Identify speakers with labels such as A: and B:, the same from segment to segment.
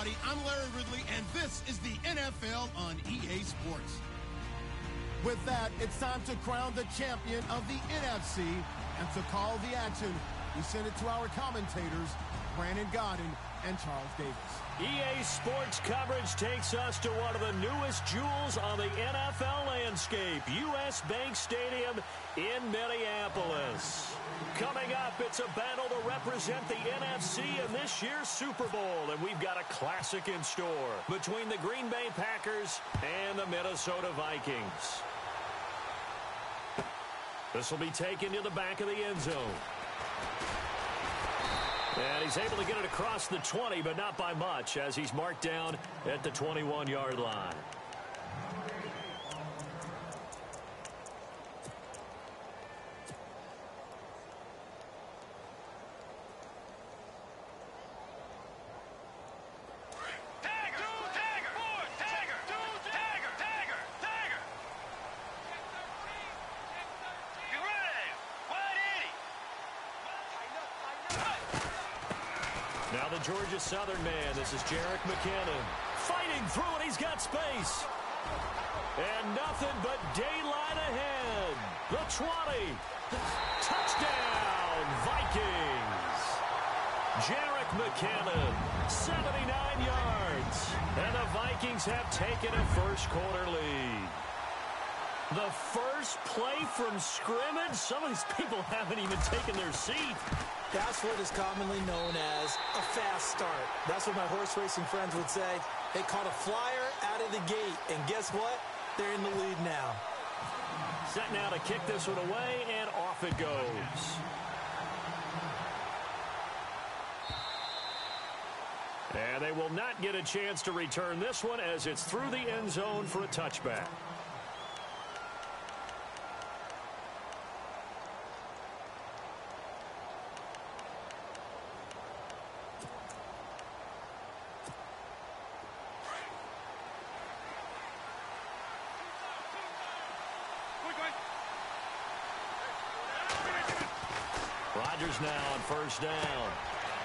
A: everybody. I'm Larry Ridley, and this is the NFL on EA Sports.
B: With that, it's time to crown the champion of the NFC. And to call the action, we send it to our commentators, Brandon Godden and Charles Davis.
C: EA Sports coverage takes us to one of the newest jewels on the NFL landscape, US Bank Stadium in Minneapolis. Coming up, it's a battle to represent the NFC in this year's Super Bowl, and we've got a classic in store between the Green Bay Packers and the Minnesota Vikings. This will be taken to the back of the end zone. And he's able to get it across the 20, but not by much, as he's marked down at the 21-yard line. Now the Georgia Southern man, this is Jerick McKinnon. Fighting through it, he's got space. And nothing but daylight ahead. The 20. Touchdown, Vikings. Jerick McKinnon, 79 yards. And the Vikings have taken a first-quarter lead. The first play from scrimmage? Some of these people haven't even taken their seat.
D: That's what is commonly known as a fast start. That's what my horse racing friends would say. They caught a flyer out of the gate, and guess what? They're in the lead now.
C: Set now to kick this one away, and off it goes. And they will not get a chance to return this one as it's through the end zone for a touchback. Rodgers now on first down.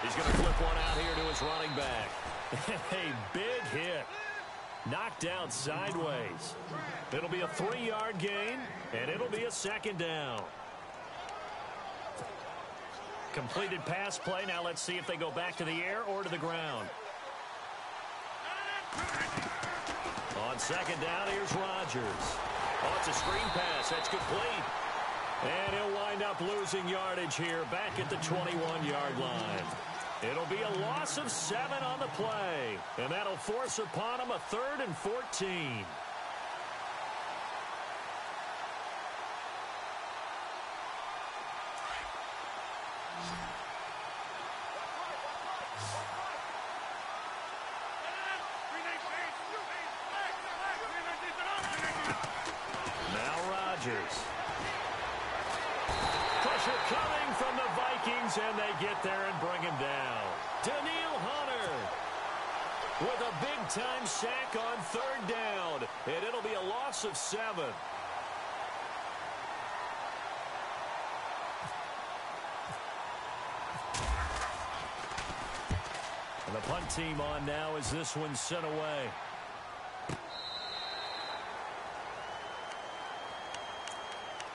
C: He's going to flip one out here to his running back. A big hit. Knocked down sideways. It'll be a 3-yard gain, and it'll be a second down. Completed pass play. Now let's see if they go back to the air or to the ground. On second down, here's Rodgers. Oh, it's a screen pass. That's complete. And he'll wind up losing yardage here back at the 21-yard line. It'll be a loss of 7 on the play. And that'll force upon him a 3rd and 14. Now Rodgers. Pressure coming from the Vikings, and they get there and bring him down. Daniil Hunter with a big-time sack on 3rd down, and it'll be a loss of 7. And the punt team on now as this one's sent away.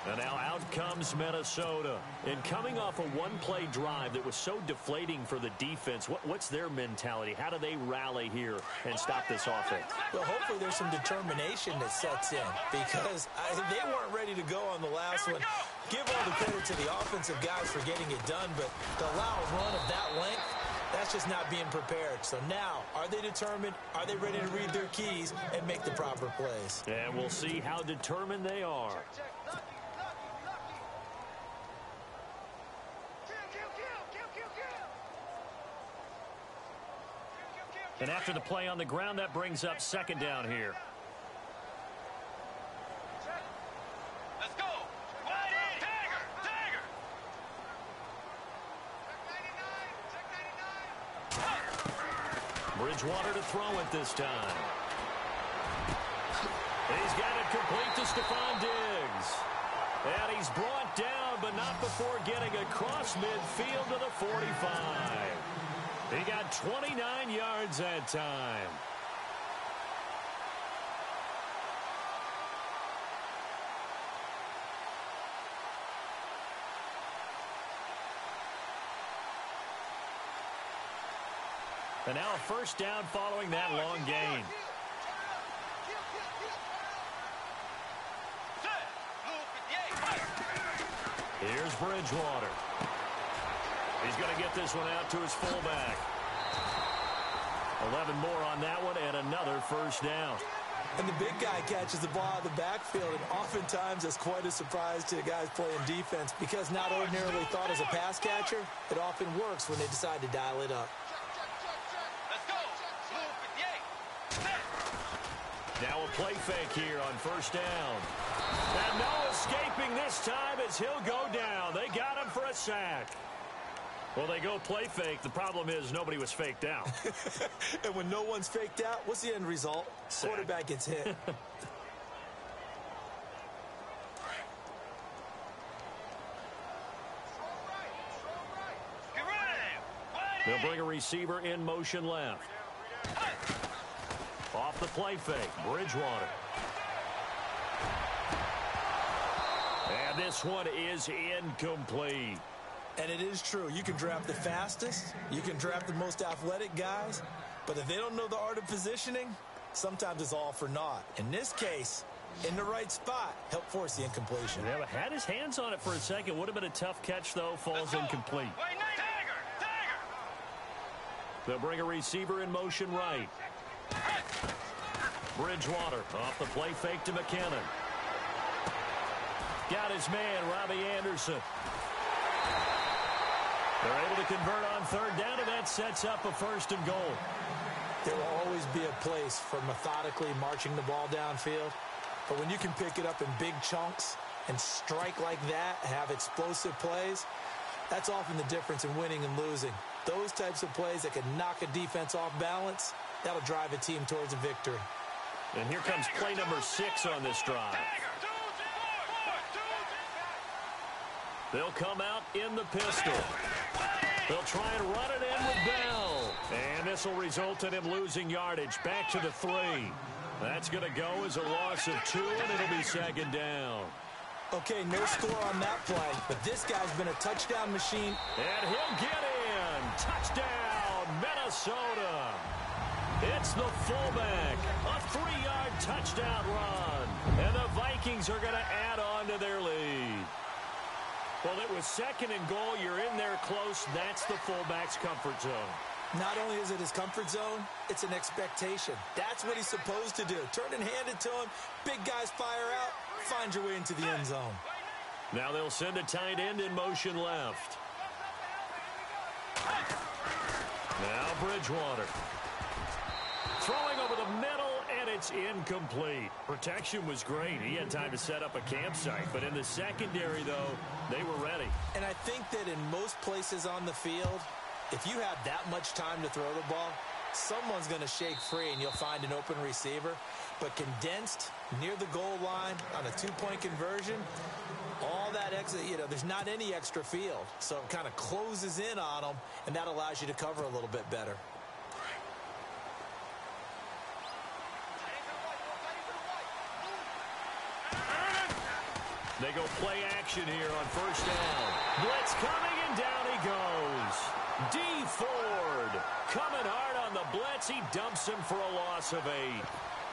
C: And now out comes Minnesota. And coming off a one-play drive that was so deflating for the defense, what's their mentality? How do they rally here and stop this offense?
D: Well, hopefully there's some determination that sets in because they weren't ready to go on the last one. Give all the credit to the offensive guys for getting it done, but to allow a run of that length, that's just not being prepared. So now, are they determined? Are they ready to read their keys and make the proper plays?
C: And we'll see how determined they are. And after the play on the ground, that brings up second down here.
E: Let's go. Wide in. Tiger.
C: Bridgewater to throw it this time. He's got it complete to Stephon Diggs. And he's brought down, but not before getting across midfield to the 45. He got 29 yards that time. And now a first down following that long gain. Here's Bridgewater. He's going to get this one out to his fullback. 11 more on that one and another first down.
D: And the big guy catches the ball out of the backfield, and oftentimes it's quite a surprise to the guys playing defense because not ordinarily thought as a pass catcher, it often works when they decide to dial it up.
C: Now a play fake here on first down. And no escaping this time as he'll go down. They got him for a sack. Well, they go play fake. The problem is nobody was faked out.
D: And when no one's faked out, what's the end result?
C: Sack.
D: Quarterback gets hit.
C: They'll bring a receiver in motion left. Off the play fake, Bridgewater. And this one is incomplete.
D: And it is true. You can draft the fastest. You can draft the most athletic guys. But if they don't know the art of positioning, sometimes it's all for naught. In this case, in the right spot, help force the incompletion.
C: Yeah, had his hands on it for a second. Would have been a tough catch, though. Falls incomplete. They'll bring a receiver in motion right. Bridgewater off the play fake to McKinnon. Got his man, Robbie Anderson. They're able to convert on third down, and that sets up a first and goal.
D: There will always be a place for methodically marching the ball downfield. But when you can pick it up in big chunks and strike like that, have explosive plays, that's often the difference in winning and losing. Those types of plays that can knock a defense off balance, that'll drive a team towards a victory.
C: And here comes play number 6 on this drive. They'll come out in the pistol. They'll try and run it in with Bell. And this will result in him losing yardage. Back to the 3. That's going to go as a loss of 2, and it'll be second down.
D: Okay, no score on that play, but this guy's been a touchdown machine.
C: And he'll get in. Touchdown, Minnesota. It's the fullback. A 3-yard touchdown run. And the Vikings are going to add on to their lead. Well, it was second and goal. You're in there close. That's the fullback's comfort zone.
D: Not only is it his comfort zone, it's an expectation. That's what he's supposed to do. Turn and hand it to him. Big guys fire out. Find your way into the end zone.
C: Now they'll send a tight end in motion left. Now Bridgewater. Throwing over the middle, and it's incomplete. Protection was great. He had time to set up a campsite. But in the secondary, though, they were ready.
D: And I think that in most places on the field, if you have that much time to throw the ball, someone's going to shake free and you'll find an open receiver. But condensed near the goal line on a 2-point conversion, all that extra, there's not any extra field. So it kind of closes in on them, and that allows you to cover a little bit better.
C: They go play action here on first down. Blitz coming, and down he goes. D. Ford coming hard on the blitz. He dumps him for a loss of 8.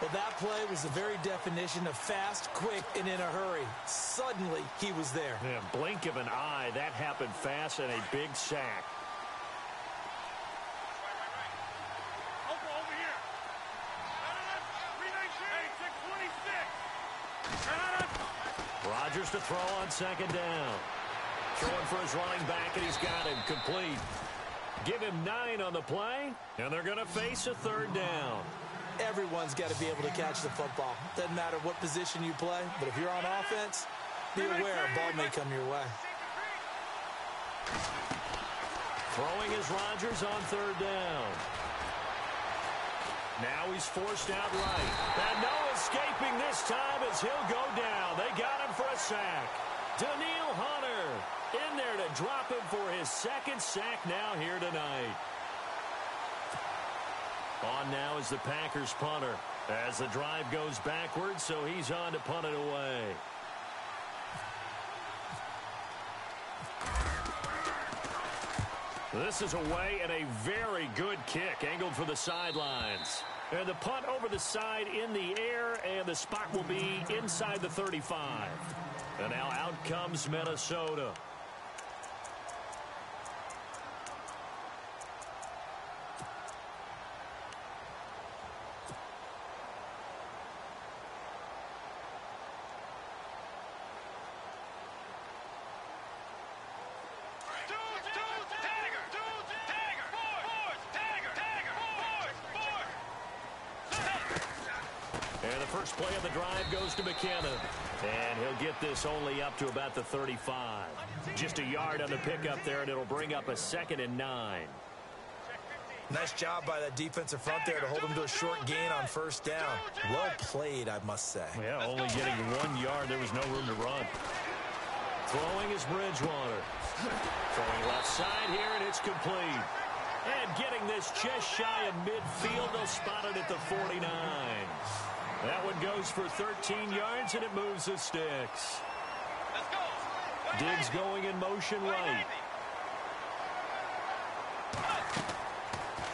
D: Well, that play was the very definition of fast, quick, and in a hurry. Suddenly, he was there.
C: Yeah, blink of an eye. That happened fast, and a big sack.
E: Over here. 626.
C: Rodgers to throw on second down. Throwing for his running back, and he's got him complete. Give him 9 on the play, and they're going to face a third down.
D: Everyone's got to be able to catch the football. Doesn't matter what position you play, but if you're on offense, be aware a ball may come your way.
C: Throwing is Rodgers on third down. Now he's forced out right. And no escaping this time as he'll go down. They got him for a sack. Daniil Hunter in there to drop him for his second sack now here tonight. On now is the Packers punter as the drive goes backwards, so he's on to punt it away. This is away and a very good kick angled for the sidelines. And the punt over the side in the air, and the spot will be inside the 35. And now out comes Minnesota. First play of the drive goes to McKinnon. And he'll get this only up to about the 35. Just a yard on the pickup there, and it'll bring up a 2nd and 9.
D: Nice job by that defensive front there to hold him to a short gain on first down. Well played, I must say.
C: Yeah, only getting 1 yard. There was no room to run. Throwing is Bridgewater. Throwing left side here, and it's complete. And getting this just shy of midfield. They'll spot it at the 49. That one goes for 13 yards, and it moves the sticks. Diggs going in motion right.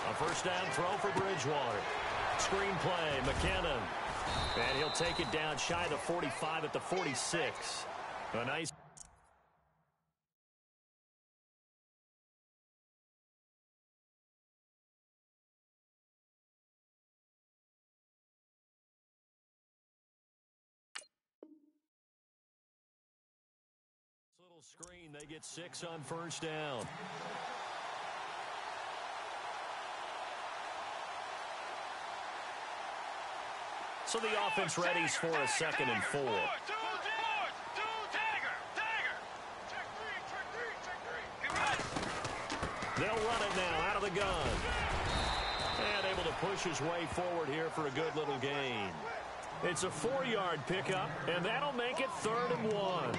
C: A first down throw for Bridgewater. Screen play, McKinnon. And he'll take it down shy of the 45 at the 46. A nice... little screen, they get 6 on first down. So the offense readies for a 2nd and 4. They'll run it now out of the gun. And able to push his way forward here for a good little gain. It's a 4-yard pickup, and that'll make it 3rd and 1.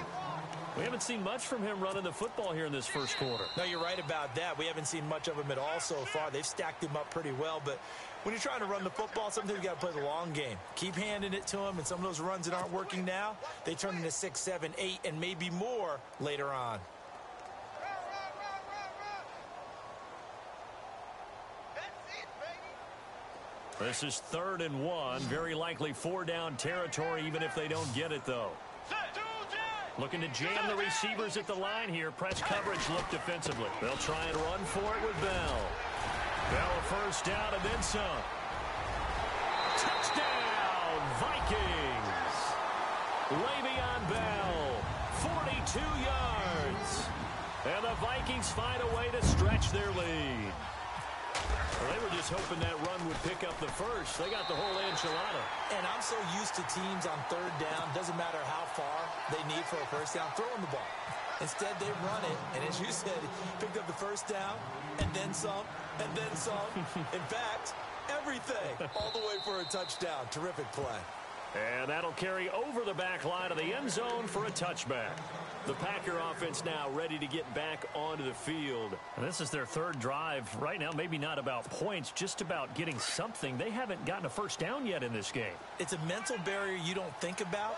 C: We haven't seen much from him running the football here in this first quarter.
D: No, you're right about that. We haven't seen much of him at all so far. They've stacked him up pretty well, but when you're trying to run the football, sometimes you got to play the long game. Keep handing it to him, and some of those runs that aren't working now, they turn into 6, 7, 8, and maybe more later on.
C: This is 3rd and 1. Very likely 4-down territory, even if they don't get it, though. Looking to jam the receivers at the line here. Press coverage look defensively. They'll try and run for it with Bell. Bell a first down and then some. Touchdown, Vikings. Le'Veon Bell, 42 yards. And the Vikings find a way to stretch their lead. Well, they were just hoping that run would pick up the first. They got the whole enchilada.
D: And I'm so used to teams on 3rd down, doesn't matter how far they need for a first down, throwing the ball. Instead, they run it, and as you said, picked up the first down, and then some, and then some. In fact, everything, all the way for a touchdown. Terrific play.
C: And that'll carry over the back line of the end zone for a touchback. The Packer offense now ready to get back onto the field. And this is their 3rd drive. Right now, maybe not about points, just about getting something. They haven't gotten a first down yet in this game.
D: It's a mental barrier you don't think about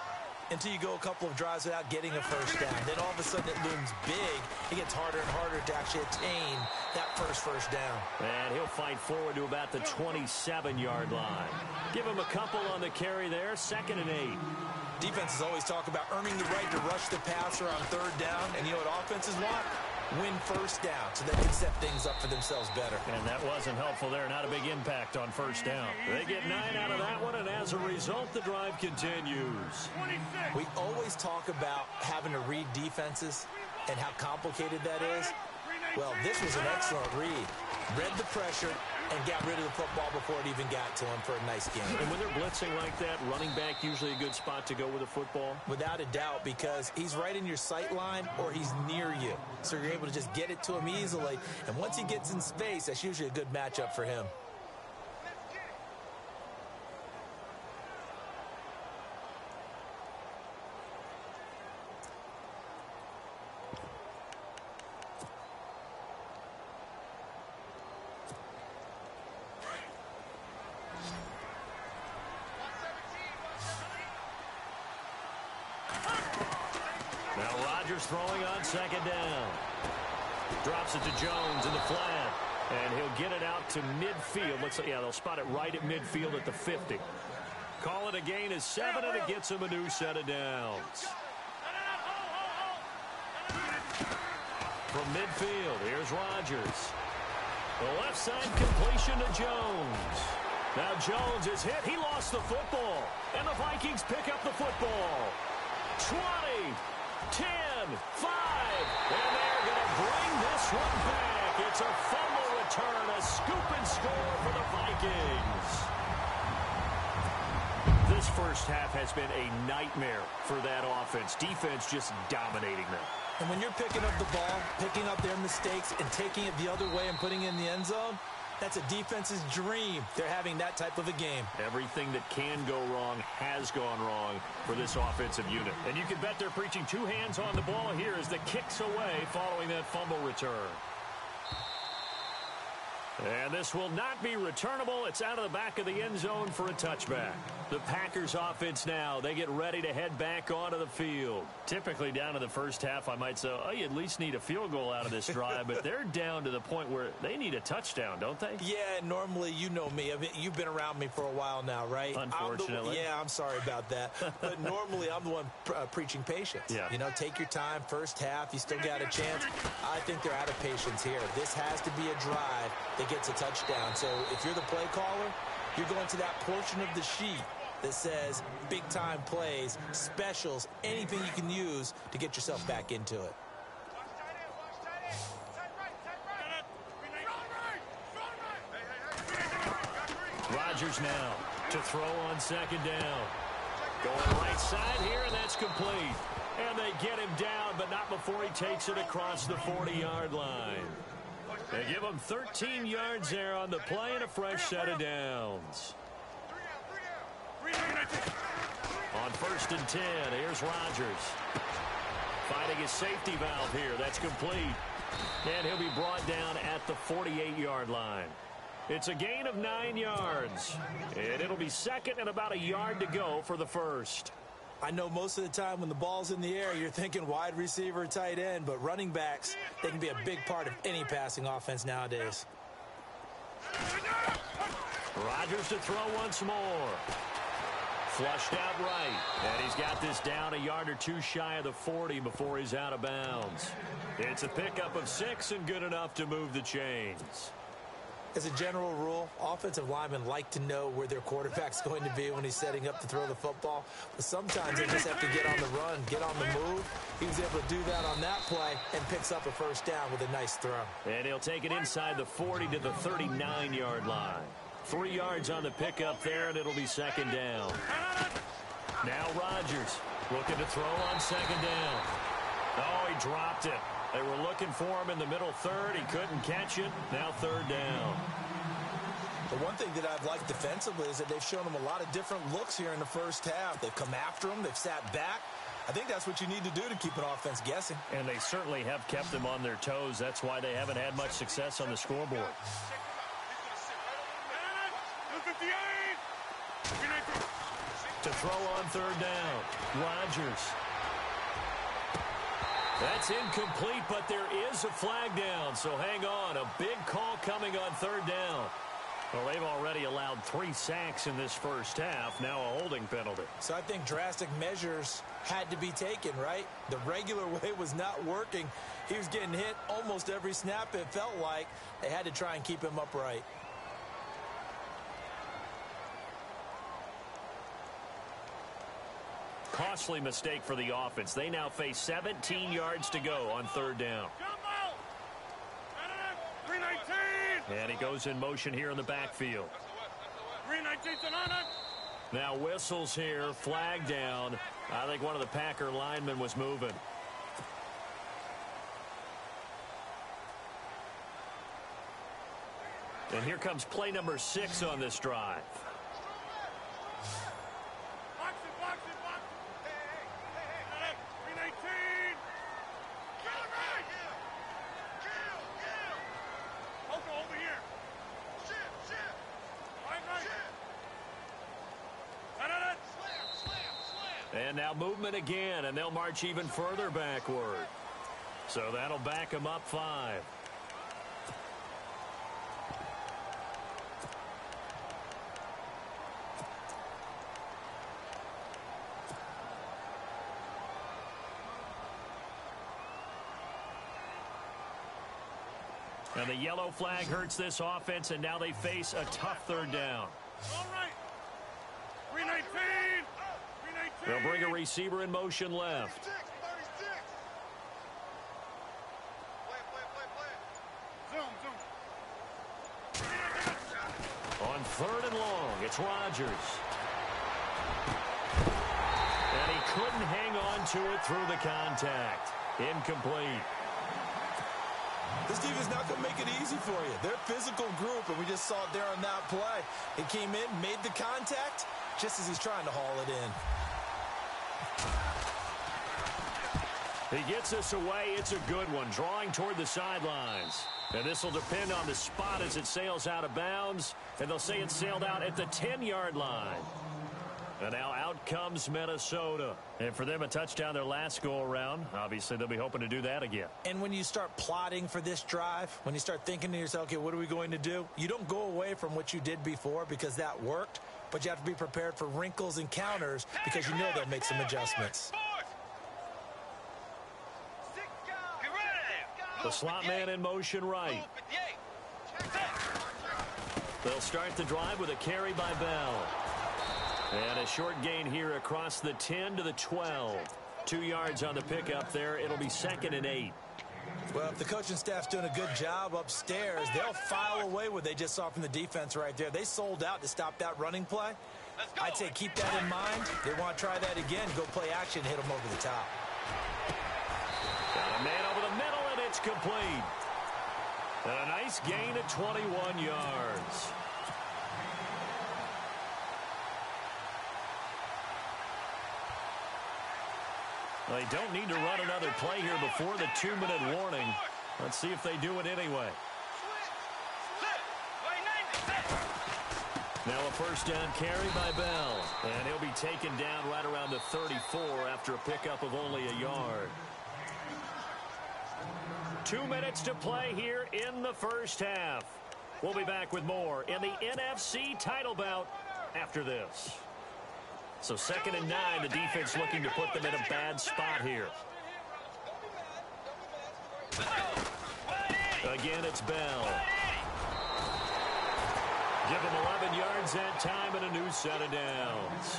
D: until you go a couple of drives without getting a first down. Then all of a sudden it looms big. It gets harder and harder to actually attain that first down.
C: And he'll fight forward to about the 27-yard line. Give him a couple on the carry there. 2nd and 8.
D: Defenses always talk about earning the right to rush the passer on 3rd down. And you know what offenses want? Win first down so they can set things up for themselves better.
C: And that wasn't helpful there. Not a big impact on first down. They get 9 out of that one, and as a result, the drive continues.
D: We always talk about having to read defenses and how complicated that is. Well, this was an excellent read. Read the pressure and got rid of the football before it even got to him for a nice game.
C: And when they're blitzing like that, running back usually a good spot to go with the football?
D: Without a doubt, because he's right in your sight line or he's near you. So you're able to just get it to him easily. And once he gets in space, that's usually a good matchup for him.
C: Rodgers throwing on second down. Drops it to Jones in the flat. And he'll get it out to midfield. Looks like, yeah, they'll spot it right at midfield at the 50. Call it a gain of 7, and it gets him a new set of downs. From midfield, here's Rodgers. The left side completion to Jones. Now Jones is hit. He lost the football. And the Vikings pick up the football. 20, 10, 5. And they're going to bring this one back. It's a fumble return, a scoop and score for the Vikings. This first half has been a nightmare for that offense. Defense just dominating them.
D: And when you're picking up the ball, picking up their mistakes, and taking it the other way and putting it in the end zone, that's a defense's dream. They're having that type of a game.
C: Everything that can go wrong has gone wrong for this offensive unit. And you can bet they're preaching 2 hands on the ball here as the kick's away following that fumble return. And this will not be returnable. It's out of the back of the end zone for a touchback. The Packers offense now, they get ready to head back onto the field. Typically down to the first half, I might say, oh, you at least need a field goal out of this drive, but they're down to the point where they need a touchdown, don't they?
D: Yeah, normally, you know me. I mean, you've been around me for a while now, right?
C: Unfortunately.
D: I'm sorry about that. But normally, I'm the one preaching patience.
C: Yeah.
D: You know, take your time, first half, you still got a chance. I think they're out of patience here. This has to be a drive that gets a touchdown. So if you're the play caller, you're going to that portion of the sheet that says big-time plays, specials, anything you can use to get yourself back into it.
C: Rodgers now to throw on second down. Going right side here, and that's complete. And they get him down, but not before he takes it across the 40-yard line. They give him 13 yards there on the play and a fresh set of downs. On 1st and 10, here's Rodgers. Finding his safety valve here. That's complete. And he'll be brought down at the 48-yard line. It's a gain of 9 yards. And it'll be second and about a yard to go for the first.
D: I know most of the time when the ball's in the air, you're thinking wide receiver, tight end, but running backs, they can be a big part of any passing offense nowadays.
C: Rodgers to throw once more. Flushed out right. And he's got this down a yard or 2 shy of the 40 before he's out of bounds. It's a pickup of 6 and good enough to move the chains.
D: As a general rule, offensive linemen like to know where their quarterback's going to be when he's setting up to throw the football. But sometimes they just have to get on the run, get on the move. He was able to do that on that play and picks up a first down with a nice throw.
C: And he'll take it inside the 40 to the 39-yard line. 3 yards on the pickup there, and it'll be second down. Now Rodgers looking to throw on second down. Oh, he dropped it. They were looking for him in the middle third. He couldn't catch it. Now third down.
D: The one thing that I've liked defensively is that they've shown him a lot of different looks here in the first half. They've come after him. They've sat back. I think that's what you need to do to keep an offense guessing.
C: And they certainly have kept them on their toes. That's why they haven't had much success on the scoreboard. To throw on third down, Rodgers. That's incomplete, but there is a flag down, so hang on. A big call coming on third down. Well, they've already allowed 3 sacks in this first half, now a holding penalty.
D: So I think drastic measures had to be taken, right? The regular way was not working. He was getting hit almost every snap, it felt like. They had to try and keep him upright.
C: Costly mistake for the offense. They now face 17 yards to go on third down. And he goes in motion here in the backfield. Now whistles here, flag down. I think one of the Packer linemen was moving. And here comes play number 6 on this drive. And now movement again, and they'll march even further backward. So that'll back them up 5. And the yellow flag hurts this offense, and now they face a tough third down.
E: All right. 319. 319.
C: They'll bring a receiver in motion left.
E: 36. Zoom.
C: On 3rd and long, it's Rodgers. And he couldn't hang on to it through the contact. Incomplete.
D: This defense is not going to make it easy for you. They're a physical group, and we just saw it there on that play. It came in, made the contact, just as he's trying to haul it in.
C: He gets this away. It's a good one, drawing toward the sidelines. And this will depend on the spot as it sails out of bounds. And they'll say it sailed out at the 10-yard line. And now out comes Minnesota. And for them, a touchdown their last go-around. Obviously, they'll be hoping to do that again.
D: And when you start plotting for this drive, when you start thinking to yourself, okay, what are we going to do? You don't go away from what you did before because that worked. But you have to be prepared for wrinkles and counters because you know they'll make some adjustments.
C: The slot man in motion right. They'll start the drive with a carry by Bell. And a short gain here across the 10 to the 12. 2 yards on the pickup there. It'll be 2nd and 8.
D: Well, if the coaching staff's doing a good job upstairs, they'll file away what they just saw from the defense right there. They sold out to stop that running play. I'd say keep that in mind. They want to try that again. Go play action, hit them over the top.
C: Got a man over the middle, and it's complete. And a nice gain of 21 yards. They don't need to run another play here before the 2-minute warning. Let's see if they do it anyway. Now a first down carry by Bell. And he'll be taken down right around the 34 after a pickup of only a yard. 2 minutes to play here in the first half. We'll be back with more in the NFC title bout after this. So 2nd and 9, the defense looking to put them in a bad spot here. Again, it's Bell. Give him 11 yards that time and a new set of downs.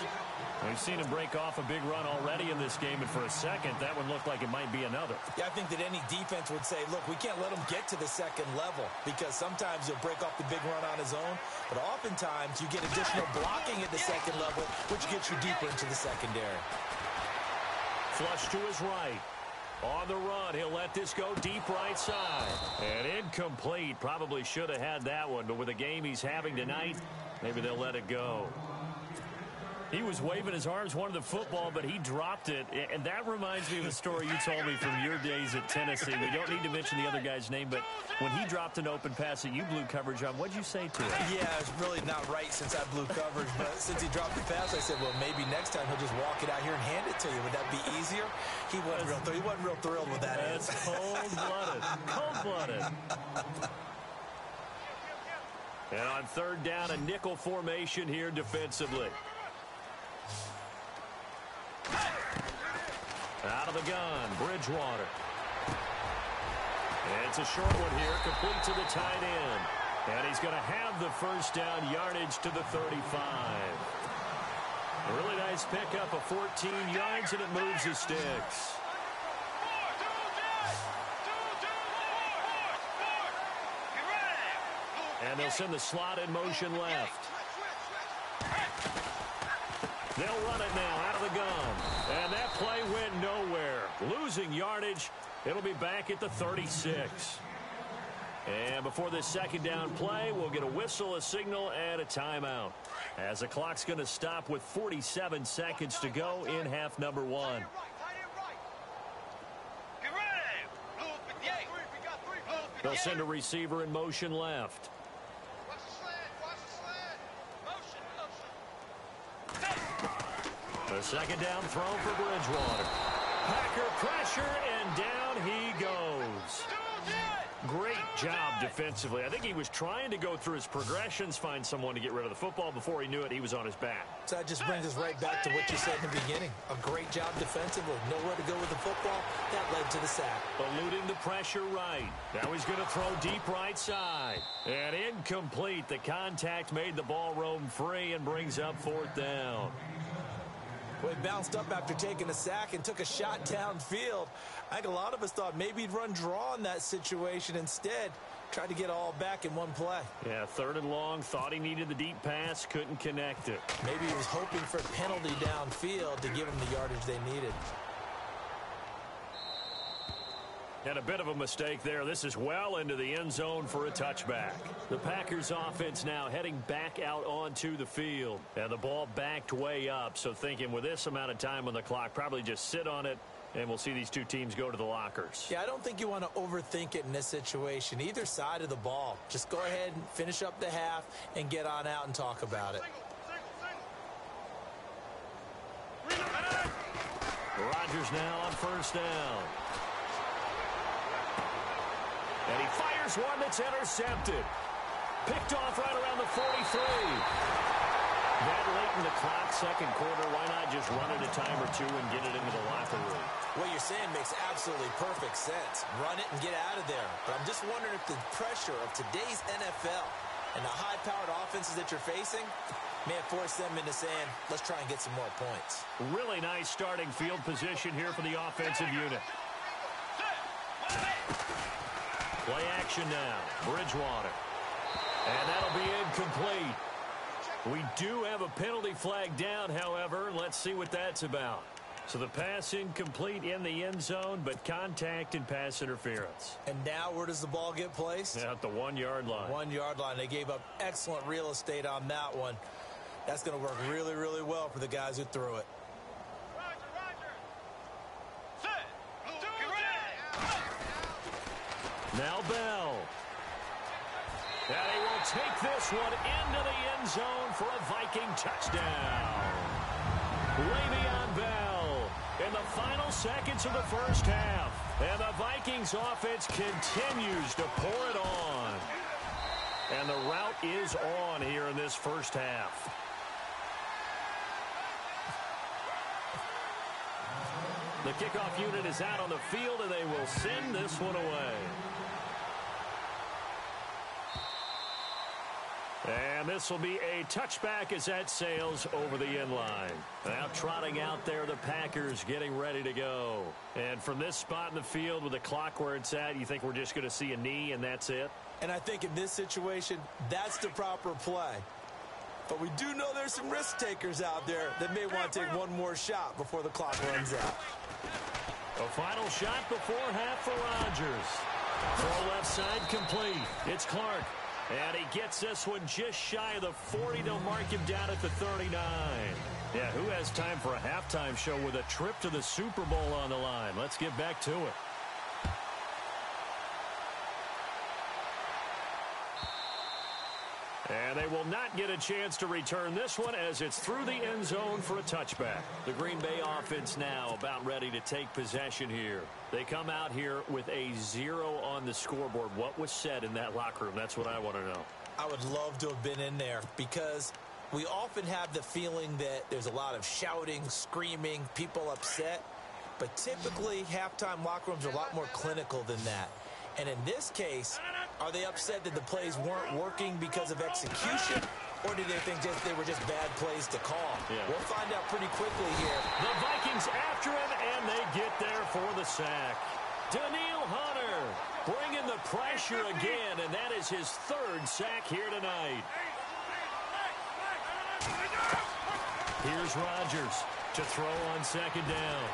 C: We've seen him break off a big run already in this game, and for a second, that one looked like it might be another.
D: Yeah, I think that any defense would say, look, we can't let him get to the second level because sometimes he'll break off the big run on his own, but oftentimes you get additional blocking at the second level, which gets you deeper into the secondary.
C: Flush to his right. On the run, he'll let this go deep right side. And incomplete. Probably should have had that one, but with the game he's having tonight, maybe they'll let it go. He was waving his arms, wanted the football, but he dropped it. And that reminds me of a story you told me from your days at Tennessee. We don't need to mention the other guy's name, but when he dropped an open pass that you blew coverage on, what'd you say to him?
D: Yeah, it's really not right since I blew coverage, but since he dropped the pass, I said, well, maybe next time he'll just walk it out here and hand it to you. Would that be easier? He wasn't real thrilled with that.
C: That's cold-blooded. Cold-blooded. And on 3rd down, a nickel formation here defensively. Out of the gun, Bridgewater. And it's a short one here, complete to the tight end. And he's going to have the first down yardage to the 35. A really nice pickup of 14 yards, and it moves the sticks. And they'll send the slot in motion left. They'll run it now out of the gun. And that play went nowhere. Losing yardage. It'll be back at the 36. And before this second down play, we'll get a whistle, a signal, and a timeout. As the clock's going to stop with 47 seconds to go in half number 1. They'll send a receiver in motion left. A second down throw for Bridgewater. Packer pressure, and down he goes. Great job defensively. I think he was trying to go through his progressions, find someone to get rid of the football. Before he knew it, he was on his back.
D: So that just brings us right back to what you said in the beginning. A great job defensively. Nowhere to go with the football. That led to the sack.
C: Eluding the pressure right. Now he's going to throw deep right side. And incomplete. The contact made the ball roam free and brings up fourth down.
D: Well, he bounced up after taking a sack and took a shot downfield. I think a lot of us thought maybe he'd run draw in that situation. Instead, tried to get all back in one play.
C: Yeah, third and long. Thought he needed the deep pass. Couldn't connect it.
D: Maybe he was hoping for a penalty downfield to give him the yardage they needed.
C: And a bit of a mistake there. This is well into the end zone for a touchback. The Packers offense now heading back out onto the field. And the ball backed way up. So thinking with this amount of time on the clock, probably just sit on it, and we'll see these two teams go to the lockers.
D: Yeah, I don't think you want to overthink it in this situation. Either side of the ball. Just go ahead and finish up the half and get on out and talk about it.
C: Rodgers now on first down. And he fires one that's intercepted. Picked off right around the 43. That late in the clock, second quarter, why not just run it a time or two and get it into the locker room?
D: What you're saying makes absolutely perfect sense. Run it and get out of there. But I'm just wondering if the pressure of today's NFL and the high-powered offenses that you're facing may have forced them into saying, let's try and get some more points.
C: Really nice starting field position here for the offensive unit. Play action now. Bridgewater. And that'll be incomplete. We do have a penalty flag down, however. Let's see what that's about. So the pass incomplete in the end zone, but contact and pass interference.
D: And now where does the ball get placed?
C: At the 1 yard line.
D: 1 yard line. They gave up excellent real estate on that one. That's going to work really, really well for the guys who threw it.
C: Now Bell. And he will take this one into the end zone for a Viking touchdown. Le'Veon Bell in the final seconds of the first half. And the Vikings offense continues to pour it on. And the route is on here in this first half. The kickoff unit is out on the field, and they will send this one away. And this will be a touchback as that sails over the end line. Now trotting out there, the Packers getting ready to go. And from this spot in the field with the clock where it's at, you think we're just going to see a knee and that's it?
D: And I think in this situation, that's the proper play. But we do know there's some risk takers out there that may want to take one more shot before the clock runs out.
C: A final shot before half for Rodgers. Throw left side complete. It's Clark. And he gets this one just shy of the 40. They'll mark him down at the 39. Yeah, who has time for a halftime show with a trip to the Super Bowl on the line? Let's get back to it. And they will not get a chance to return this one as it's through the end zone for a touchback. The Green Bay offense now about ready to take possession here. They come out here with a 0 on the scoreboard. What was said in that locker room? That's what I want to know.
D: I would love to have been in there because we often have the feeling that there's a lot of shouting, screaming, people upset. But typically, halftime locker rooms are a lot more clinical than that. And in this case, are they upset that the plays weren't working because of execution? Or do they think they were just bad plays to call?
C: Yeah.
D: We'll find out pretty quickly here.
C: The Vikings after him, and they get there for the sack. Daniil Hunter bringing the pressure again, and that is his third sack here tonight. Here's Rodgers to throw on second down.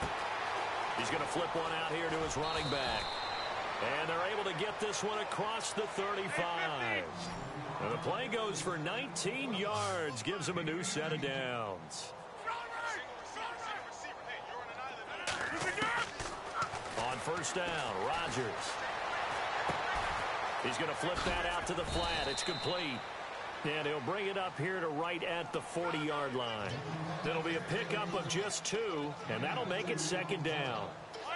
C: He's going to flip one out here to his running back. And they're able to get this one across the 35. And the play goes for 19 yards, gives him a new set of downs. On first down, Rodgers. He's going to flip that out to the flat. It's complete. And he'll bring it up here to right at the 40-yard line. It'll be a pickup of just 2, and that'll make it second down.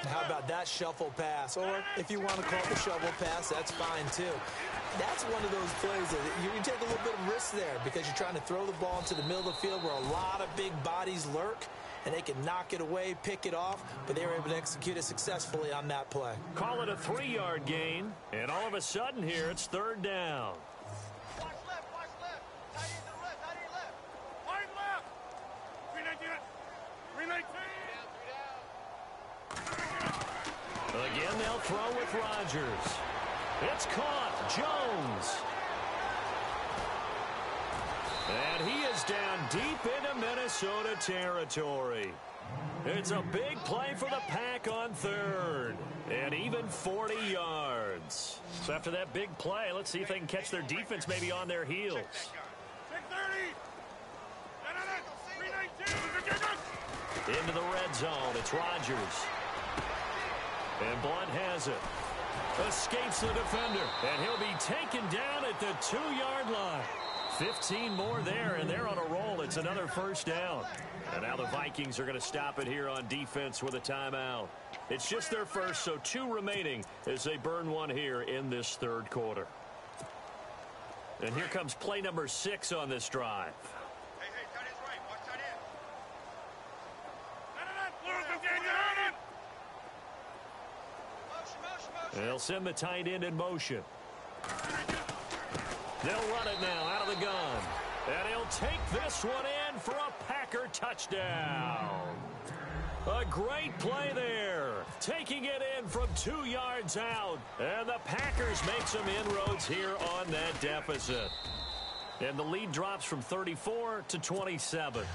D: How about that shuffle pass? Or if you want to call it the shovel pass, that's fine too. That's one of those plays that you take a little bit of risk there because you're trying to throw the ball into the middle of the field where a lot of big bodies lurk, and they can knock it away, pick it off, but they were able to execute it successfully on that play.
C: Call it a 3-yard gain, and all of a sudden here it's third down.
E: Watch left, watch left. Tight end to the left, tight end left. Wide left. 319.
C: Again, they'll throw with Rodgers. It's caught. Jones. And he is down deep into Minnesota territory. It's a big play for the Pack on third. And even 40 yards. So after that big play, let's see if they can catch their defense maybe on their heels.
E: 630. 319.
C: Into the red zone. It's Rodgers. And Blunt has it. Escapes the defender. And he'll be taken down at the 2-yard line. 15 more there, and they're on a roll. It's another first down. And now the Vikings are going to stop it here on defense with a timeout. It's just their first, so 2 remaining as they burn one here in this third quarter. And here comes play number 6 on this drive.
E: Hey, tight end's right. Watch tight end.
C: And they'll send the tight end in motion. They'll run it now out of the gun. And he'll take this one in for a Packer touchdown. A great play there. Taking it in from 2 yards out. And the Packers make some inroads here on that deficit. And the lead drops from 34 to 27.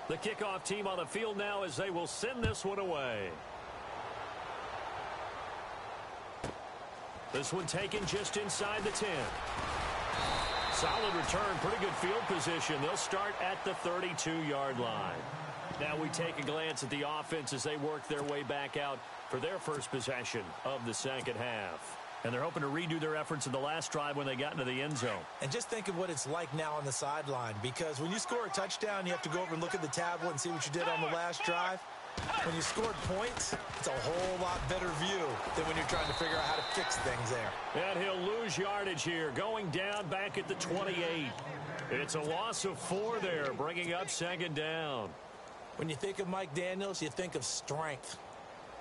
C: The kickoff team on the field now as they will send this one away. This one taken just inside the 10. Solid return, pretty good field position. They'll start at the 32-yard line. Now we take a glance at the offense as they work their way back out for their first possession of the second half. And they're hoping to redo their efforts in the last drive when they got into the end zone.
D: And just think of what it's like now on the sideline, because when you score a touchdown, you have to go over and look at the tablet and see what you did on the last drive. When you scored points, it's a whole lot better view than when you're trying to figure out how to fix things there.
C: And he'll lose yardage here, going down back at the 28. It's a loss of 4 there, bringing up second down.
D: When you think of Mike Daniels, you think of strength.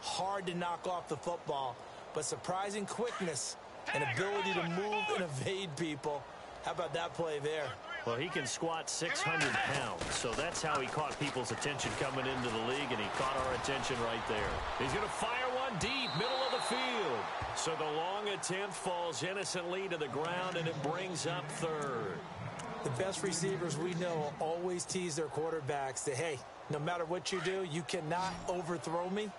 D: Hard to knock off the football, but surprising quickness and ability to move and evade people. How about that play there?
C: Well, he can squat 600 pounds, so that's how he caught people's attention coming into the league, and he caught our attention right there. He's going to fire one deep, middle of the field. So the long attempt falls innocently to the ground, and it brings up third.
D: The best receivers we know always tease their quarterbacks that, hey, no matter what you do, you cannot overthrow me.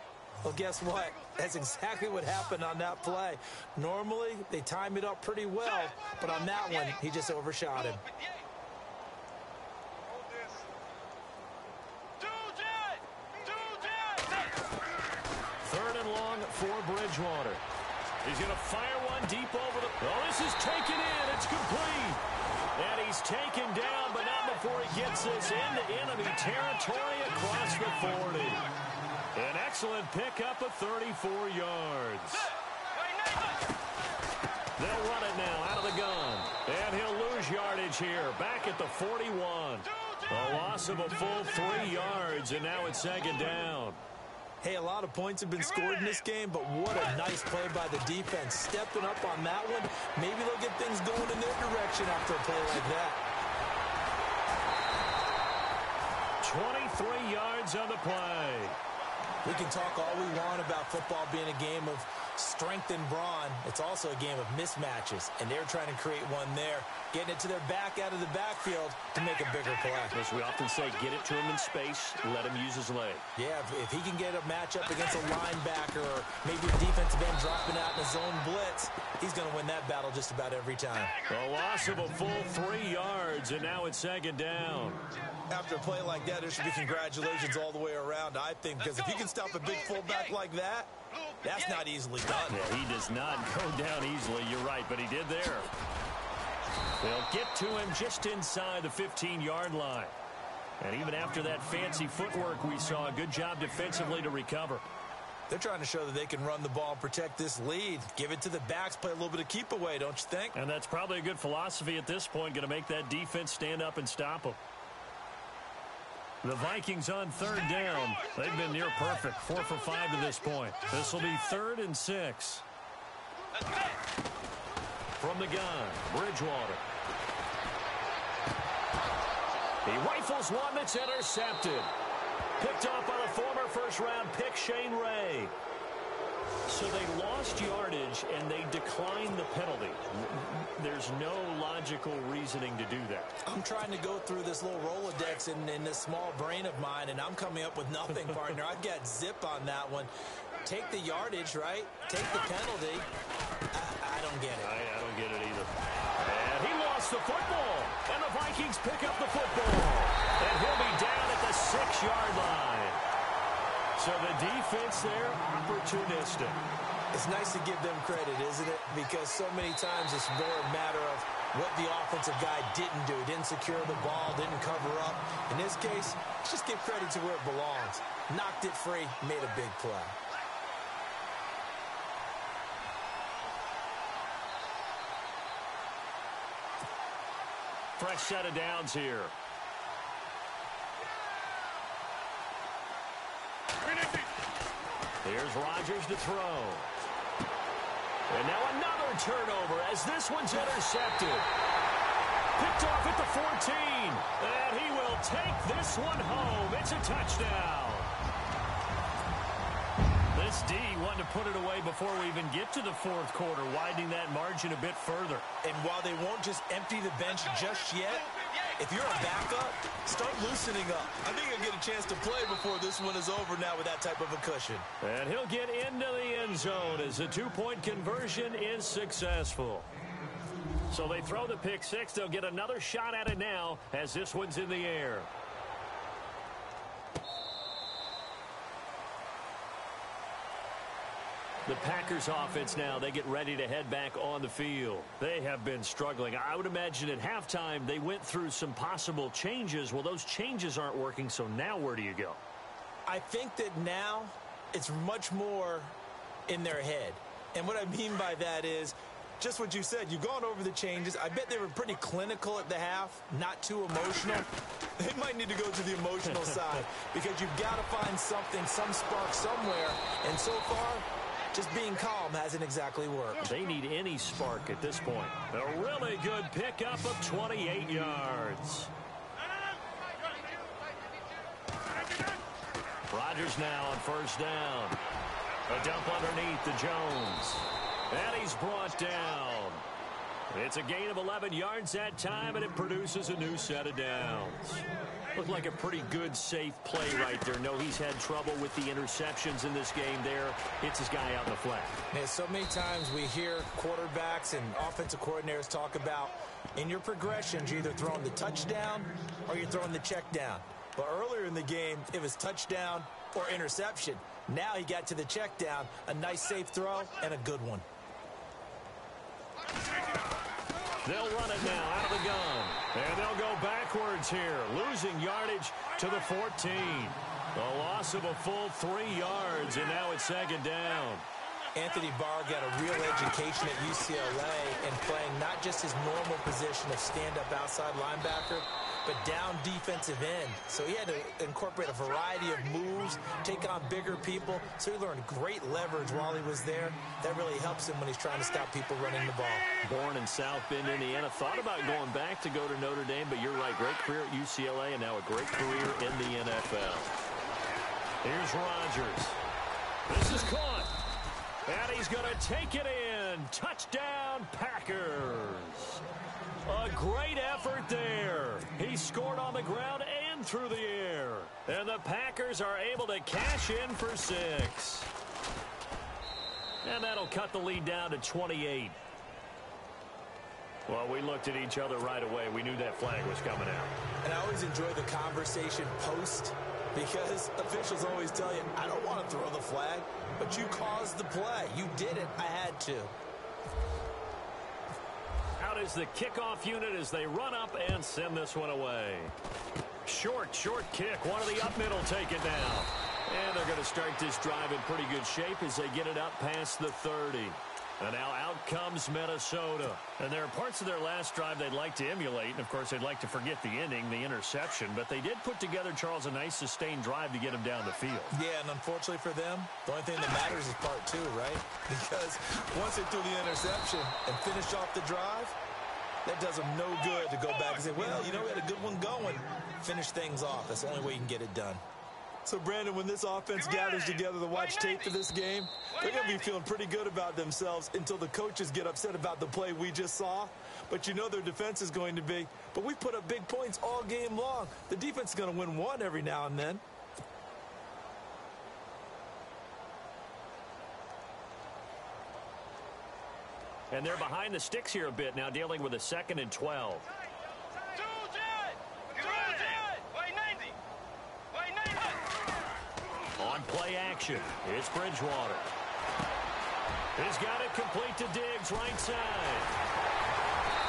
D: Well, guess what? That's exactly what happened on that play. Normally, they time it up pretty well, but on that one, he just overshot him.
C: Third and long for Bridgewater. He's going to fire one deep over the... Oh, this is taken in. It's complete. And he's taken down, but not before he gets this into enemy territory across the 40. An excellent pickup of 34 yards. They'll run it now out of the gun. And he'll lose yardage here, back at the 41. A loss of a full 3 yards, and now it's second down.
D: Hey, a lot of points have been scored in this game, but what a nice play by the defense. Stepping up on that one, maybe they'll get things going in their direction after a play like that.
C: 23 yards on the play.
D: We can talk all we want about football being a game of strength and brawn. It's also a game of mismatches, and they're trying to create one there, getting it to their back out of the backfield to make a bigger play.
C: As we often say, get it to him in space, let him use his leg.
D: Yeah, if he can get a matchup against a linebacker or maybe a defensive end dropping out in a zone blitz, he's going to win that battle just about every time.
C: A loss of a full 3 yards. yards, and now it's second down.
D: After a play like that, there should be congratulations all the way around, I think, because if you can stop a big fullback like that, that's not easily done.
C: Yeah, he does not go down easily, you're right, but he did there. They'll get to him just inside the 15-yard line. And even after that fancy footwork we saw, a good job defensively to recover.
D: They're trying to show that they can run the ball and protect this lead. Give it to the backs, play a little bit of keep away, don't you think?
C: And that's probably a good philosophy at this point, going to make that defense stand up and stop them. The Vikings on third down. They've been near perfect, 4 for 5 to this point. This will be 3rd and 6. From the gun, Bridgewater. He rifles one that's intercepted. Picked off by the former first-round pick, Shane Ray. So they lost yardage, and they declined the penalty. There's no logical reasoning to do that.
D: I'm trying to go through this little Rolodex in this small brain of mine, and I'm coming up with nothing, partner. I've got zip on that one. Take the yardage, right? Take the penalty. I don't get it.
C: I don't get it either. And he lost the football. And the Vikings pick up the football. And he'll be down at the 6-yard line. So the defense there, opportunistic.
D: It's nice to give them credit, isn't it? Because so many times it's more a matter of what the offensive guy didn't do. Didn't secure the ball, didn't cover up. In this case, let's just give credit to where it belongs. Knocked it free, made a big play.
C: Fresh set of downs here. Here's Rodgers to throw. And now another turnover as this one's intercepted. Picked off at the 14. And he will take this one home. It's a touchdown. This D wanted to put it away before we even get to the 4th quarter, widening that margin a bit further.
D: And while they won't just empty the bench just yet, if you're a backup, start loosening up. I think he'll get a chance to play before this one is over now with that type of a cushion.
C: And he'll get into the end zone as the 2-point conversion is successful. So they throw the pick 6. They'll get another shot at it now as this one's in the air. The Packers offense now, they get ready to head back on the field. They have been struggling. I would imagine at halftime they went through some possible changes. Well, those changes aren't working, so now where do you go?
D: I think that now it's much more in their head. And what I mean by that is just what you said. You've gone over the changes. I bet they were pretty clinical at the half, not too emotional. They might need to go to the emotional side because you've got to find something, some spark somewhere. And so far, just being calm hasn't exactly worked.
C: They need any spark at this point. A really good pickup of 28 yards. Rodgers now on first down. A dump underneath to Jones. And he's brought down. It's a gain of 11 yards that time, and it produces a new set of downs. Looked like a pretty good, safe play right there. No, he's had trouble with the interceptions in this game there. Hits his guy out in the flat.
D: Man, so many times we hear quarterbacks and offensive coordinators talk about in your progressions, you're either throwing the touchdown or you're throwing the check down. But earlier in the game, it was touchdown or interception. Now he got to the check down, a nice safe throw, and a good one.
C: They'll run it now out of the gun. And they'll go backwards here, losing yardage to the 14. A loss of a full 3 yards, and now it's second down.
D: Anthony Barr got a real education at UCLA and playing not just his normal position of stand-up outside linebacker, but down defensive end. So he had to incorporate a variety of moves, take on bigger people. So he learned great leverage while he was there. That really helps him when he's trying to stop people running the ball.
C: Born in South Bend, Indiana. Thought about going back to go to Notre Dame, but you're right. Great career at UCLA and now a great career in the NFL. Here's Rodgers. This is caught. And he's going to take it in. Touchdown, Packers. A great effort there. He scored on the ground and through the air. And the Packers are able to cash in for 6. And that'll cut the lead down to 28. Well, we looked at each other right away. We knew that flag was coming out.
D: And I always enjoy the conversation post because officials always tell you, I don't want to throw the flag, but you caused the play. You did it. I had to.
C: Out is the kickoff unit as they run up and send this one away. Short kick. One of the up middle take it now. And they're going to start this drive in pretty good shape as they get it up past the 30. And now out comes Minnesota. And there are parts of their last drive they'd like to emulate. And, of course, they'd like to forget the inning, the interception. But they did put together, Charles, a nice sustained drive to get him down the field.
D: Yeah, and unfortunately for them, the only thing that matters is part two, right? Because once they threw the interception and finished off the drive, that does them no good to go back and say, well, you know, we had a good one going. Finish things off. That's the only way you can get it done. So, Brandon, when this offense gathers together to watch tape for this game, they're going to be feeling pretty good about themselves until the coaches get upset about the play we just saw. But you know their defense is going to be. But we put up big points all game long. The defense is going to win one every now and then.
C: And they're behind the sticks here a bit now, dealing with a 2nd and 12. On play action, it's Bridgewater. He's got it complete to Diggs, right side.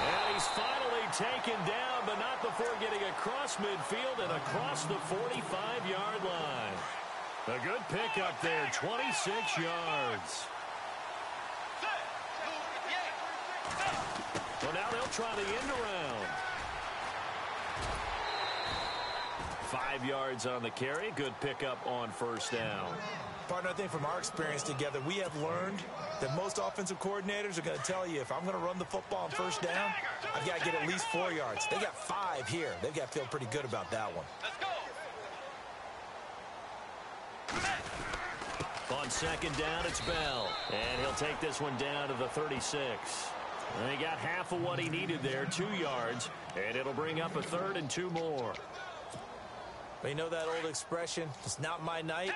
C: And he's finally taken down, but not before getting across midfield and across the 45-yard line. A good pickup there, 26 yards. Well, now they'll try the end around. 5 yards on the carry. Good pickup on first down.
D: Partner, I think from our experience together, we have learned that most offensive coordinators are going to tell you, if I'm going to run the football on first down, I've got to get at least 4 yards. They got 5 here. They've got to feel pretty good about that one.
C: On second down, it's Bell. And he'll take this one down to the 36. And he got half of what he needed there, 2 yards. And it'll bring up a 3rd and 2 more.
D: But you know that old expression, it's not my night?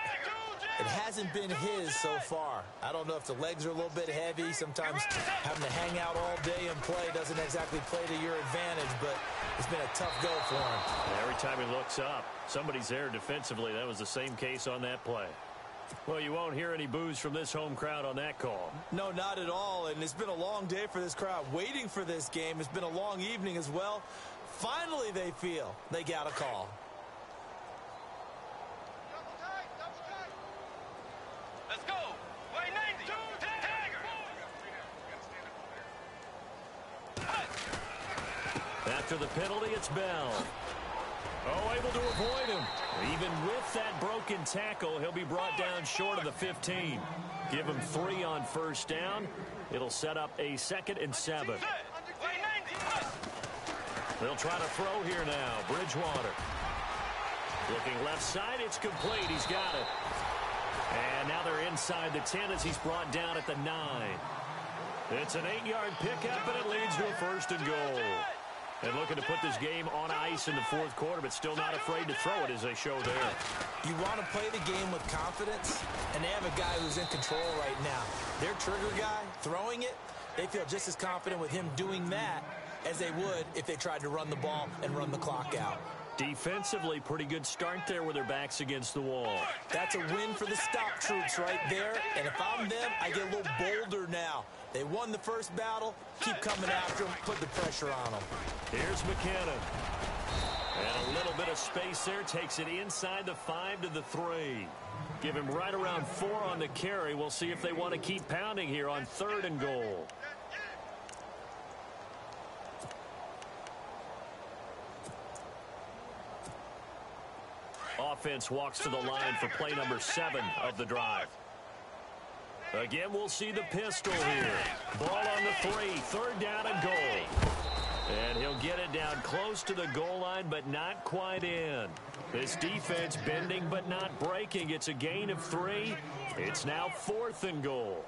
D: It hasn't been his so far. I don't know if the legs are a little bit heavy. Sometimes having to hang out all day and play doesn't exactly play to your advantage, but it's been a tough go for him.
C: Every time he looks up, somebody's there defensively. That was the same case on that play. Well, you won't hear any boos from this home crowd on that call.
D: No, not at all, and it's been a long day for this crowd waiting for this game. It's been a long evening as well. Finally, they feel they got a call.
E: Let's go. Way 90.
C: After the penalty, it's Bell. Oh, able to avoid him. Even with that broken tackle, he'll be brought down short of the 15. Give him 3 on first down. It'll set up a 2nd and 7. They'll try to throw here now. Bridgewater. Looking left side, it's complete. He's got it. And now they're inside the 10 as he's brought down at the 9. It's an 8-yard pickup, and it leads to a 1st and goal. And looking to put this game on ice in the 4th quarter, but still not afraid to throw it as they show there.
D: You want to play the game with confidence, and they have a guy who's in control right now. Their trigger guy, throwing it, they feel just as confident with him doing that as they would if they tried to run the ball and run the clock out.
C: Defensively, pretty good start there with their backs against the wall.
D: That's a win for the stop troops right there. And if I'm them, I get a little bolder now. They won the first battle. Keep coming after them. Put the pressure on them.
C: Here's McKinnon. And a little bit of space there. Takes it inside the 5 to the 3. Give him right around 4 on the carry. We'll see if they want to keep pounding here on 3rd and goal. Offense walks to the line for play number 7 of the drive. Again, we'll see the pistol here. Ball on the 3, 3rd down and goal. And he'll get it down close to the goal line, but not quite in. This defense bending but not breaking. It's a gain of 3. It's now 4th and goal.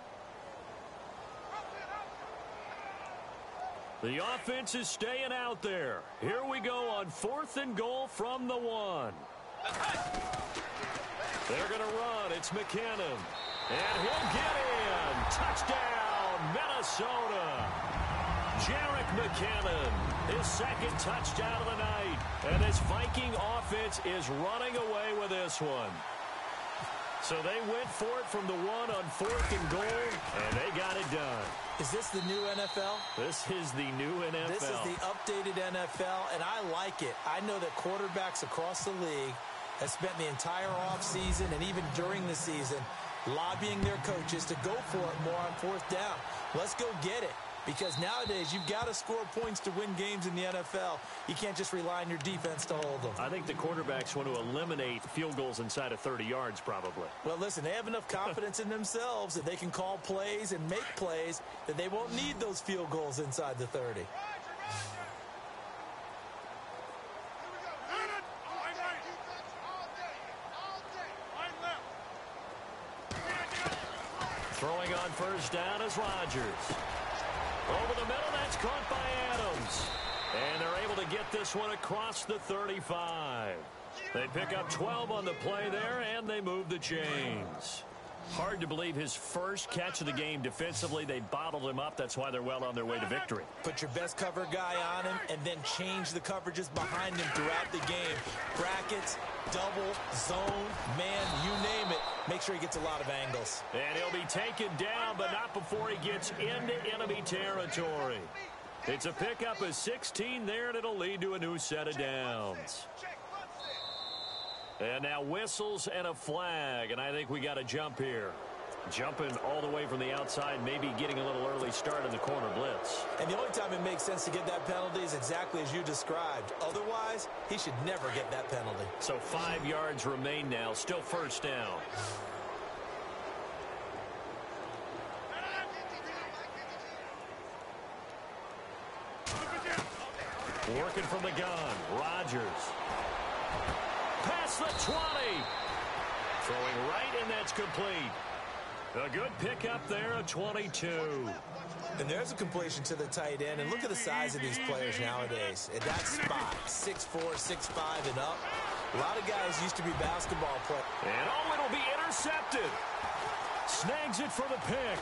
C: The offense is staying out there. Here we go on 4th and goal from the 1. They're going to run. It's McKinnon. And he'll get in. Touchdown, Minnesota. Jerick McKinnon, his second touchdown of the night. And this Viking offense is running away with this one. So they went for it from the 1 on 4th and goal, and they got it done.
D: Is this the new NFL?
C: This is the new NFL.
D: This is the updated NFL, and I like it. I know that quarterbacks across the league have spent the entire offseason and even during the season lobbying their coaches to go for it more on 4th down. Let's go get it. Because nowadays, you've got to score points to win games in the NFL. You can't just rely on your defense to hold them.
C: I think the quarterbacks want to eliminate field goals inside of 30 yards, probably.
D: Well, listen, they have enough confidence in themselves that they can call plays and make plays that they won't need those field goals inside the 30.
C: Throwing on 1st down is Rodgers. Over the middle, that's caught by Adams. And they're able to get this one across the 35. They pick up 12 on the play there, and they move the chains. Hard to believe his first catch of the game defensively. They bottled him up. That's why they're well on their way to victory.
D: Put your best cover guy on him and then change the coverages behind him throughout the game. Brackets, double, zone, man, you name it. Make sure he gets a lot of angles.
C: And he'll be taken down, but not before he gets into enemy territory. It's a pickup of 16 there, and it'll lead to a new set of downs. And now whistles and a flag, and I think we got a jump here. Jumping all the way from the outside, maybe getting a little early start in the corner blitz.
D: And the only time it makes sense to get that penalty is exactly as you described. Otherwise, he should never get that penalty.
C: So 5 yards remain now, still 1st down. Working from the gun, Rodgers. Past the 20. Throwing right, and that's complete. A good pickup there, a 22.
D: And there's a completion to the tight end. And look at the size of these players nowadays. At that spot, 6'4", 6'5", and up. A lot of guys used to be basketball players.
C: And oh, it'll be intercepted. Snags it for the pick.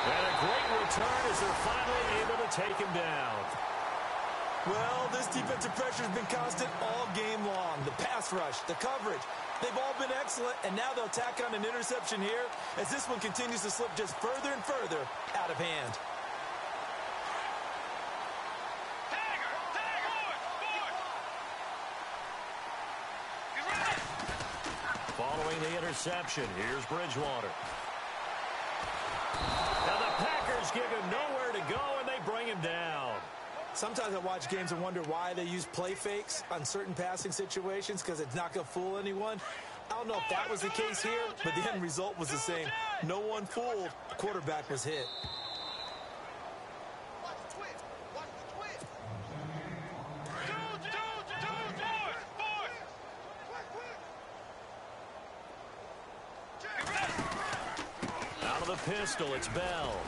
C: And a great return as they're finally able to take him down.
D: Well, this defensive pressure has been constant all game long. The pass rush, the coverage, they've all been excellent, and now they'll tack on an interception here as this one continues to slip just further and further out of hand.
C: Following the interception, here's Bridgewater. Now the Packers give him nowhere to go, and they bring him down.
D: Sometimes I watch games and wonder why they use play fakes on certain passing situations because it's not going to fool anyone. I don't know if that was the case here, but the end result was the same. No one fooled. The quarterback was hit.
E: Watch the twist. Watch the twist.
C: Out of the pistol, it's Bell.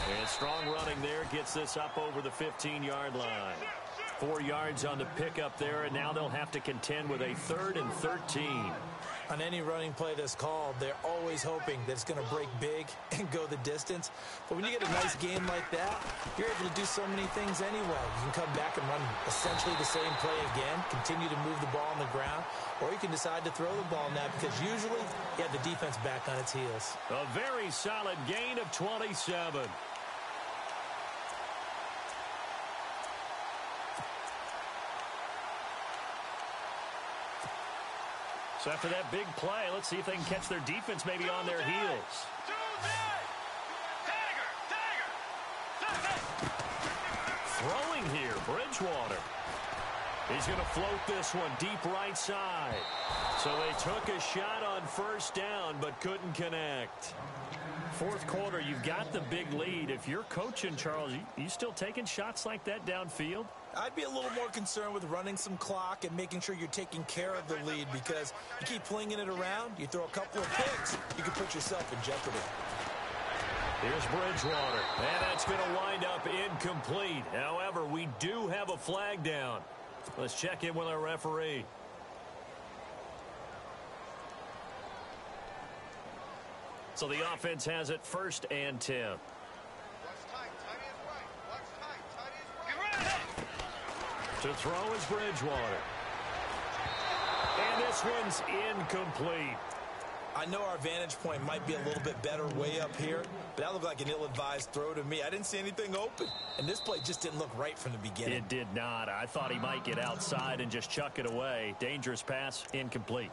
C: And strong running there gets this up over the 15-yard line. 4 yards on the pickup there, and now they'll have to contend with a 3rd and 13.
D: On any running play that's called, they're always hoping that it's going to break big and go the distance. But when you get a nice game like that, you're able to do so many things anyway. You can come back and run essentially the same play again, continue to move the ball on the ground, or you can decide to throw the ball now because usually you have the defense back on its heels.
C: A very solid gain of 27. So after that big play, let's see if they can catch their defense maybe on their heels. Throwing here, Bridgewater. He's going to float this one deep right side. So they took a shot on 1st down, but couldn't connect. 4th quarter, you've got the big lead. If you're coaching, Charles, you still taking shots like that downfield?
D: I'd be a little more concerned with running some clock and making sure you're taking care of the lead because you keep flinging it around, you throw a couple of picks, you can put yourself in jeopardy.
C: Here's Bridgewater, and that's going to wind up incomplete. However, we do have a flag down. Let's check in with our referee. So the offense has it 1st and 10. To throw is Bridgewater. And this one's incomplete.
D: I know our vantage point might be a little bit better way up here, but that looked like an ill-advised throw to me. I didn't see anything open, and this play just didn't look right from the beginning.
C: It did not. I thought he might get outside and just chuck it away. Dangerous pass, incomplete.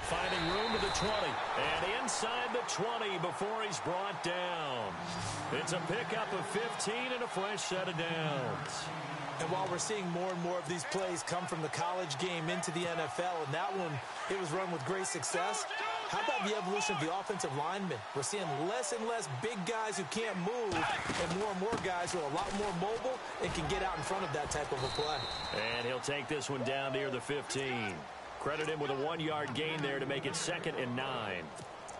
C: Finding room to the 20. And inside the 20 before he's brought down. It's a pickup of 15 and a fresh set of downs.
D: And while we're seeing more and more of these plays come from the college game into the NFL, and that one, it was run with great success, how about the evolution of the offensive linemen? We're seeing less and less big guys who can't move and more guys who are a lot more mobile and can get out in front of that type of a play.
C: And he'll take this one down near the 15. Credit him with a 1-yard gain there to make it 2nd and 9.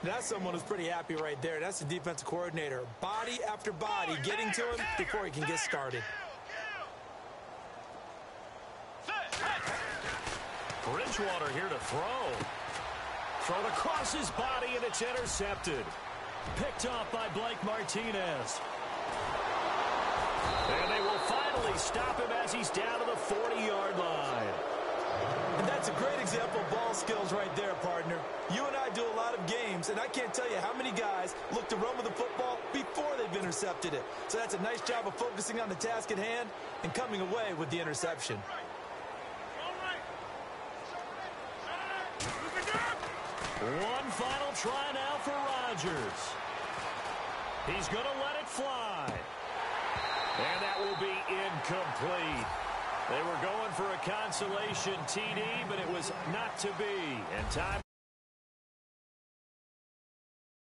D: That's someone who's pretty happy right there. That's the defensive coordinator. Body after body getting to him before he can get started.
C: Bridgewater here to throw. Thrown across his body, and it's intercepted. Picked off by Blake Martinez. And they will finally stop him as he's down to the 40-yard line.
D: And that's a great example of ball skills right there, partner. You and I do a lot of games, and I can't tell you how many guys look to run with the football before they've intercepted it. So that's a nice job of focusing on the task at hand and coming away with the interception.
C: One final try now for Rodgers. He's going to let it fly. And that will be incomplete. They were going for a consolation TD, but it was not to be. And time